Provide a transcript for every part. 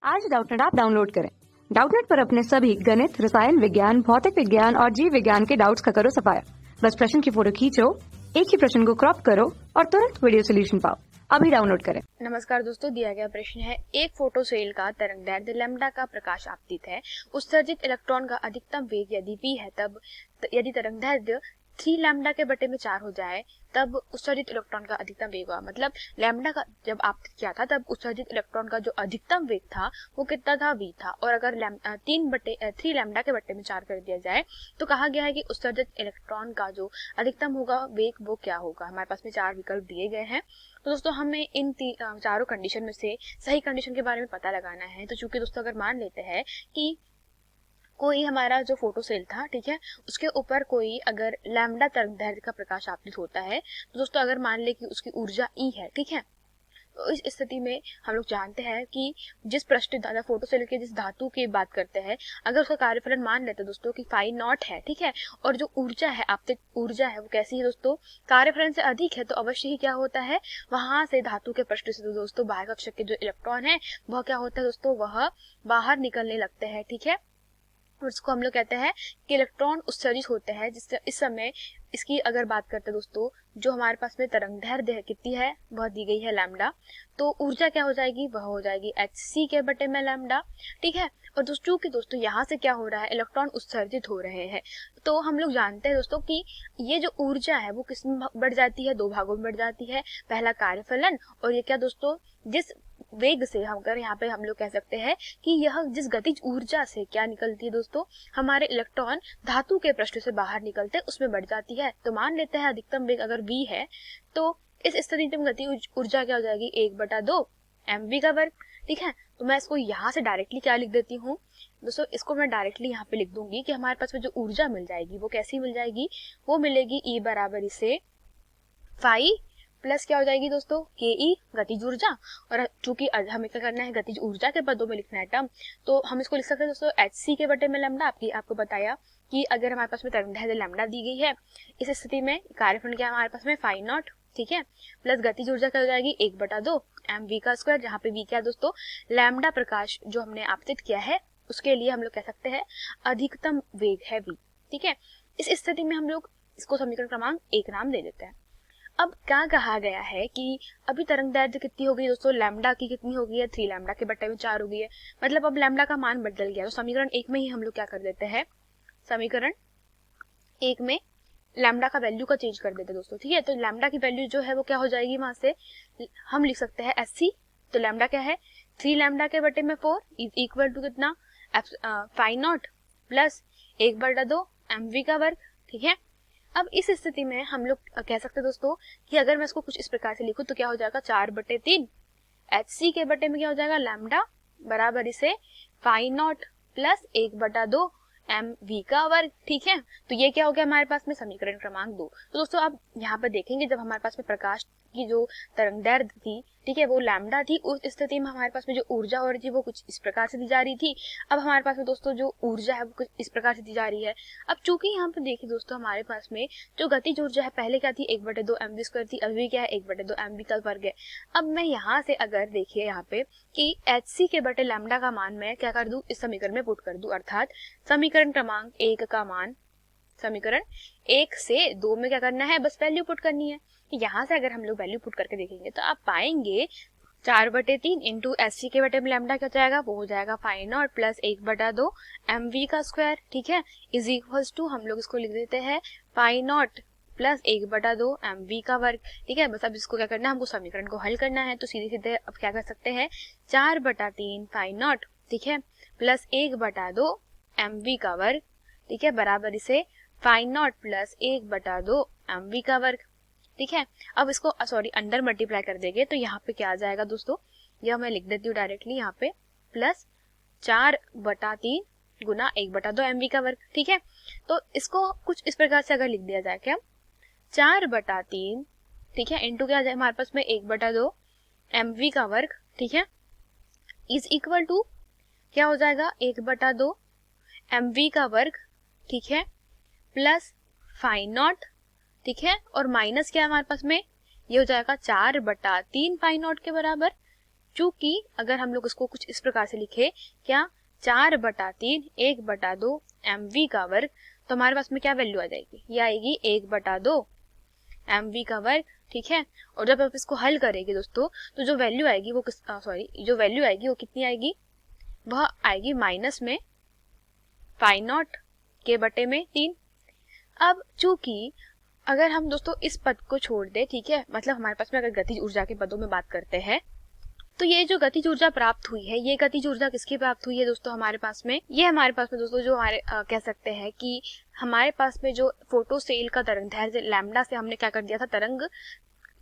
आज Doubtnut app download करें। Doubtnut पर अपने सभी गणित, रसायन विज्ञान, भौतिक विज्ञान और जीव विज्ञान के डाउट्स का करो सफाया। बस प्रश्न की फोटो खींचो, एक ही प्रश्न को क्रॉप करो और तुरंत वीडियो सोल्यूशन पाओ। अभी डाउनलोड करें। नमस्कार दोस्तों, दिया गया प्रश्न है, एक फोटोसेल का तरंगदैर्ध्य लैम्डा का प्रकाश आपतित है। उत्सर्जित इलेक्ट्रॉन का अधिकतम वेग यदि v है, तब यदि तरंगदैर्ध्य 3 लैम्डा के बटे में 4 हो जाए तब उत्सर्जित इलेक्ट्रॉन का अधिकतम वेग हुआ। मतलब लैम्डा का जब आपतित किया था तब उत्सर्जित इलेक्ट्रॉन का जो अधिकतम वेग था वो कितना था, v था। और अगर 3 लैम्डा के बटे में 4 कर दिया जाए तो कहा गया है कि उत्सर्जित इलेक्ट्रॉन का जो अधिकतम होगा वेग वो क्या होगा। हमारे पास में 4 विकल्प दिए गए हैं। तो दोस्तों हमें इन चारों कंडीशन में से सही कंडीशन के बारे में पता लगाना है। तो चूंकि दोस्तों अगर मान लेते हैं कि कोई हमारा जो फोटो सेल था, ठीक है, उसके ऊपर कोई अगर लैम्डा तरंगदैर्ध्य का प्रकाश आपतित होता है तो दोस्तों अगर मान ले कि उसकी ऊर्जा ई है, ठीक है, तो इस स्थिति में हम लोग जानते हैं कि जिस पृष्ठ फोटो सेल के जिस धातु की बात करते हैं, अगर उसका कार्यफलन मान लेते हैं दोस्तों कि फाई नॉट है, ठीक है, और जो ऊर्जा है, आपतित ऊर्जा है, वो कैसी है दोस्तों, कार्यफलन से अधिक है, तो अवश्य ही क्या होता है, वहां से धातु के पृष्ठ से दोस्तों बाह्य कक्षक के जो इलेक्ट्रॉन है वह क्या होता है दोस्तों, वह बाहर निकलने लगते हैं, ठीक है। और इसको हम लोग कहते हैं कि इलेक्ट्रॉन उत्सर्जित होते हैं। जिस इस समय इसकी अगर बात करते हैं दोस्तों, जो हमारे पास में तरंगदैर्ध्य है कितनी है, वह दी गई है लैम्डा, तो ऊर्जा क्या हो जाएगी, वह हो जाएगी hc के बटे में लैम्डा, ठीक है। और दोस्तों कि दोस्तों यहाँ से क्या हो रहा है, इलेक्ट्रॉन उत्सर्जित हो रहे हैं। तो हम लोग जानते हैं दोस्तों कि ये जो ऊर्जा है वो किस में बढ़ जाती है, 2 भागों में बढ़ जाती है। पहला कार्यफलन, और ये क्या दोस्तों, जिस वेग से हम अगर यहाँ पे हम लोग कह सकते हैं कि यह जिस गतिज ऊर्जा से क्या निकलती है दोस्तों, हमारे इलेक्ट्रॉन धातु के पृष्ठ से बाहर निकलते हैं, उसमें बढ़ जाती है। तो मान लेते हैं अधिकतम वेग अगर v है, तो इस स्थिति में गति ऊर्जा क्या हो जाएगी, 1/2 mv का वर्ग, ठीक है। तो मैं इसको यहाँ से डायरेक्टली क्या लिख देती हूँ दोस्तों, इसको मैं डायरेक्टली यहाँ पे लिख दूंगी कि हमारे पास में जो ऊर्जा मिल जाएगी वो कैसी मिल जाएगी, वो मिलेगी E बराबर इसे फाई प्लस क्या हो जाएगी दोस्तों, के ई गतिज ऊर्जा। और चूंकि हमें क्या करना है, गतिज ऊर्जा के पदों में लिखना है टर्म, तो हम इसको लिख सकते हैं दोस्तों hc के बटे में लैम्डा। आपको बताया कि अगर हमारे पास में तरंगदैर्ध्य लैम्डा दी गई है, इस स्थिति में कार्यफल क्या है हमारे पास में फाई नॉट, ठीक है, प्लस गतिज ऊर्जा क्या हो जाएगी 1/2 mv का स्क्वायर, जहाँ पे v क्या है दोस्तों, लैम्डा प्रकाश जो हमने आपतित किया है उसके लिए हम लोग कह सकते हैं अधिकतम वेग है v, ठीक है। इस स्थिति में हम लोग इसको समीकरण क्रमांक 1 नाम दे देते हैं। अब क्या कहा गया है कि अभी तरंगदैर्ध्य कितनी हो गई दोस्तों, लैम्डा की कितनी हो गई है, 3 लैम्डा के बटे में 4 हो गई है। मतलब अब लैम्डा का मान बदल गया। तो समीकरण 1 में ही हम लोग क्या कर देते हैं, समीकरण 1 में लैम्डा का वैल्यू का चेंज कर देते हैं दोस्तों, ठीक है। तो लैम्डा की वैल्यू जो है वो क्या हो जाएगी, वहां से हम लिख सकते हैं एससी। तो लैम्डा क्या है, 3 लैम्डा के बटे में 4 इज इक्वल टू कितना, फाई नॉट प्लस 1/2 mv का वर्ग, ठीक है। अब इस स्थिति में हम लोग कह सकते हैं दोस्तों कि अगर मैं इसको कुछ इस प्रकार से लिखूं तो क्या हो जाएगा, 4/3 hc के बटे में क्या हो जाएगा, लैम्डा बराबर इसे फाई नॉट प्लस 1/2 mv का वर्ग, ठीक है। तो ये क्या हो गया हमारे पास में समीकरण क्रमांक 2। तो दोस्तों आप यहाँ पर देखेंगे जब हमारे पास में प्रकाश की जो तरंगदैर्ध्य थी, ठीक है, वो लैम्डा थी, उस स्थिति में हमारे पास में जो ऊर्जा हो रही थी वो कुछ इस प्रकार से दी जा रही थी। अब हमारे पास में दोस्तों जो ऊर्जा है वो कुछ इस प्रकार से दी जा रही है। अब चूंकि यहाँ पर देखिए दोस्तों हमारे पास में जो गतिज ऊर्जा है पहले क्या थी, 1/2 mv स्क्वायर थी, अभी क्या है 1/2 mv का वर्ग है। अब मैं यहाँ से अगर देखिए यहाँ पे कि hc के बटे लैम्डा का मान मैं क्या कर दूं, इस समीकरण में पुट कर दूं, अर्थात समीकरण क्रमांक 1 का मान समीकरण 1 से 2 में क्या करना है, बस वैल्यू पुट करनी है। यहाँ से अगर हम लोग वैल्यू पुट करके देखेंगे तो आप पाएंगे 4/3 इंटू एस सी के बटे में लैम्डा क्या हो जाएगा, वो हो जाएगा फाई नॉट प्लस 1/2 mv का स्क्वायर, ठीक है, इज इक्वल्स टू हम लोग इसको लिख देते हैं फाई नॉट प्लस 1/2 mv का वर्ग, ठीक है। बस अब इसको क्या करना है, हमको समीकरण को हल करना है। तो सीधे सीधे अब क्या कर सकते हैं, 4/3 फाई नॉट, ठीक है, प्लस 1/2 mv का वर्ग, ठीक है, बराबर इसे फाई नॉट प्लस 1/2 mv का वर्ग, ठीक है। अब इसको सॉरी अंडर मल्टीप्लाई कर देंगे तो यहाँ पे क्या आ जाएगा दोस्तों, यह मैं लिख देती हूँ डायरेक्टली यहाँ पे, प्लस 4/3 गुना 1/2 mv का वर्ग, ठीक है। तो इसको कुछ इस प्रकार से अगर लिख दिया जाए क्या, 4/3, ठीक है, इंटू क्या आ जाए हमारे पास में 1/2 mv का वर्ग, ठीक है, इज इक्वल टू क्या हो जाएगा 1/2 mv का वर्ग, ठीक है, प्लस फाई नॉट, ठीक है, और माइनस क्या है हमारे पास में, ये हो जाएगा 4/3 फाई नॉट के बराबर, चूंकि अगर हम लोग इसको कुछ इस प्रकार से लिखे, क्या 4/3 1/2 mv का वर्ग, तो हमारे पास में क्या वैल्यू आ जाएगी, ये आएगी 1/2 mv का वर्ग, ठीक है। और जब आप इसको हल करेंगे दोस्तों, तो जो वैल्यू आएगी वो जो वैल्यू आएगी वो कितनी आएगी, वह आएगी माइनस में पाई नॉट के बटे में 3। अब चूंकि अगर हम दोस्तों इस पद को छोड़ दे, ठीक है, मतलब हमारे पास में अगर गतिज ऊर्जा के पदों में बात करते हैं, तो ये जो गतिज ऊर्जा प्राप्त हुई है, ये गतिज ऊर्जा किसकी प्राप्त हुई है दोस्तों हमारे पास में, ये हमारे पास में दोस्तों जो हमारे कह सकते हैं कि हमारे पास में जो फोटो सेल का तरंग दैर्ध्य लैम्डा से हमने क्या कर दिया था, तरंग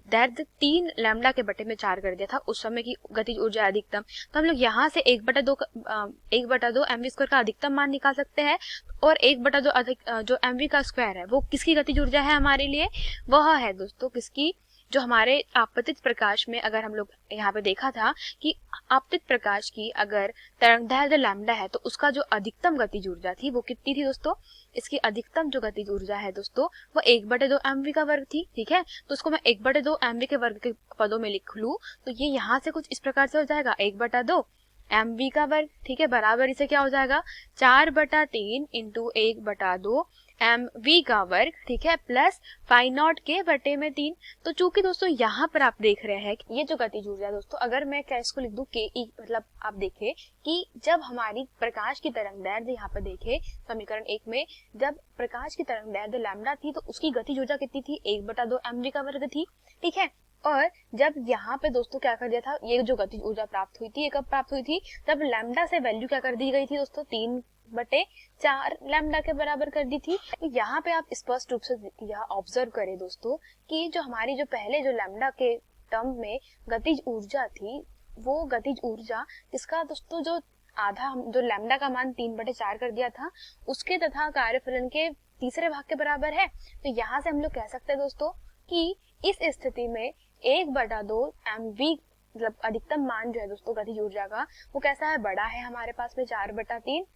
दैर्ध्य 3 लैम्डा के बटे में 4 कर दिया था, उस समय की गतिज ऊर्जा अधिकतम। तो हम लोग यहाँ से 1/2 mv स्क्वायर का अधिकतम मान निकाल सकते हैं, और 1/2 जो mv का स्क्वायर है वो किसकी गतिज ऊर्जा है हमारे लिए, वह है दोस्तों किसकी, जो हमारे आपतित प्रकाश में, अगर हम लोग यहाँ पे देखा था कि आपतित प्रकाश की अगर तरंगदैर्ध्य लैम्डा है तो उसका जो अधिकतम गतिज ऊर्जा थी वो कितनी थी दोस्तों, इसकी अधिकतम जो गतिज ऊर्जा है दोस्तों वो 1/2 mv का वर्ग थी, ठीक है। तो उसको मैं 1/2 mv के वर्ग के पदों में लिख लूं, तो ये यहाँ से कुछ इस प्रकार से हो जाएगा 1/2 mv का वर्ग, ठीक है, बराबर इसे क्या हो जाएगा 4/3 इंटू 1/2 mv का वर्ग, ठीक है, प्लस पाई नॉट के बटे में 3। तो चूंकि दोस्तों यहाँ पर आप देख रहे हैं कि ये जो गतिज ऊर्जा दोस्तों, अगर मैं क्या इसको लिख दूं के ई, मतलब आप देखें कि जब हमारी प्रकाश की तरंगदैर्ध्य यहाँ पर देखें समीकरण 1 में, जब प्रकाश की तरंगदैर्ध्य लैम्डा थी तो उसकी गतिज ऊर्जा कितनी थी, 1/2 mv का वर्ग थी, ठीक है। और जब यहाँ पे दोस्तों क्या कर दिया था, ये जो गतिज ऊर्जा प्राप्त हुई थी, ये कब प्राप्त हुई थी, जब लैम्डा से वैल्यू क्या कर दी गई थी दोस्तों, 3/4 लैम्डा के बराबर कर दी थी। तो यहाँ पे आप स्पष्ट रूप से यह ऑब्जर्व करें दोस्तों कि जो हमारी जो पहले जो लैम्डा के टर्म में गतिज ऊर्जा थी, वो गतिज ऊर्जा इसका दोस्तों जो आधा, जो लैम्डा का मान 3/4 कर दिया था, उसके तथा कार्यफलन के तीसरे भाग के बराबर है। तो यहाँ से हम लोग कह सकते हैं दोस्तों कि इस स्थिति में 1/2 mv मतलब अधिकतम मान जो है दोस्तों गतिज ऊर्जा का, वो कैसा है, बड़ा है हमारे पास में 4/3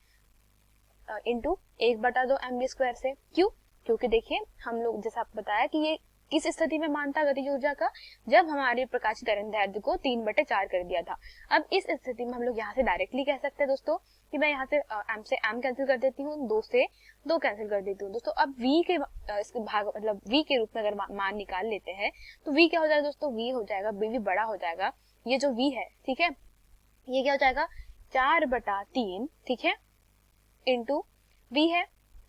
इंटू 1/2 mv स्क्वायर से। क्यों, क्योंकि देखिए हम लोग जैसा आपको बताया कि ये किस स्थिति में मान था गतिज ऊर्जा का, जब हमारी प्रकाशीय तरंगदैर्ध्य को 3/4 कर दिया था। अब इस स्थिति में हम लोग यहाँ से डायरेक्टली कह सकते हैं दोस्तों कि मैं यहाँ से m से m कैंसिल कर देती हूँ, 2 से 2 कैंसिल कर देती हूँ दोस्तों। अब v के इसके भाग मतलब v के रूप में अगर मान निकाल लेते हैं तो v क्या हो जाएगा दोस्तों, v हो जाएगा bv बड़ा हो जाएगा, ये जो v है, ठीक है, ये क्या हो जाएगा 4/3, ठीक है, इंटू v है,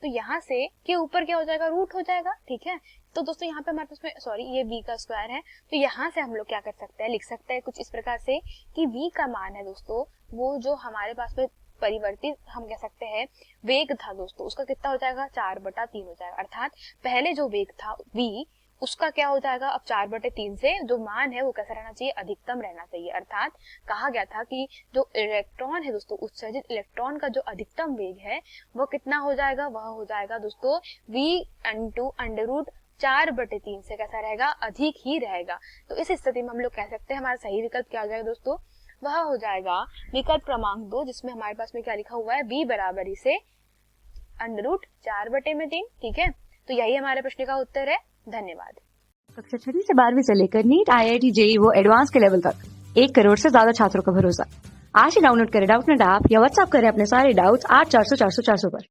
तो यहाँ से के ऊपर क्या हो जाएगा, रूट हो जाएगा, ठीक है। तो दोस्तों यहाँ पे हमारे पास में सॉरी ये v का स्क्वायर है, तो यहाँ से हम लोग क्या कर सकते हैं, लिख सकते हैं कुछ इस प्रकार से कि v का मान है दोस्तों, वो जो हमारे पास में परिवर्तित हम कह सकते हैं वेग था दोस्तों, उसका कितना हो जाएगा 4/3 हो जाएगा। अर्थात पहले जो वेग था v, उसका क्या हो जाएगा अब 4/3 से जो मान है वो कैसा रहना चाहिए, अधिकतम रहना चाहिए। अर्थात कहा गया था कि जो इलेक्ट्रॉन है दोस्तों, उत्सर्जित इलेक्ट्रॉन का जो अधिकतम वेग है वो कितना हो जाएगा, वह हो जाएगा दोस्तों v इंटू √4/3 से कैसा रहेगा, अधिक ही रहेगा। तो इस स्थिति में हम लोग कह सकते हैं हमारा सही विकल्प क्या हो जाएगा दोस्तों, वह हो जाएगा विकल्प क्रमांक 2, जिसमें हमारे पास में क्या लिखा हुआ है, v बराबर इसे √4/3, ठीक है। तो यही हमारे प्रश्न का उत्तर है। धन्यवाद। कक्षा 6 से 12वीं से लेकर नीट, IIT, JEE वो एडवांस के लेवल तक 1 करोड़ से ज्यादा छात्रों का भरोसा। आज ही डाउनलोड करें डाउटनेट ऐप या व्हाट्सएप करें अपने सारे डाउट्स 8400 400 400 पर।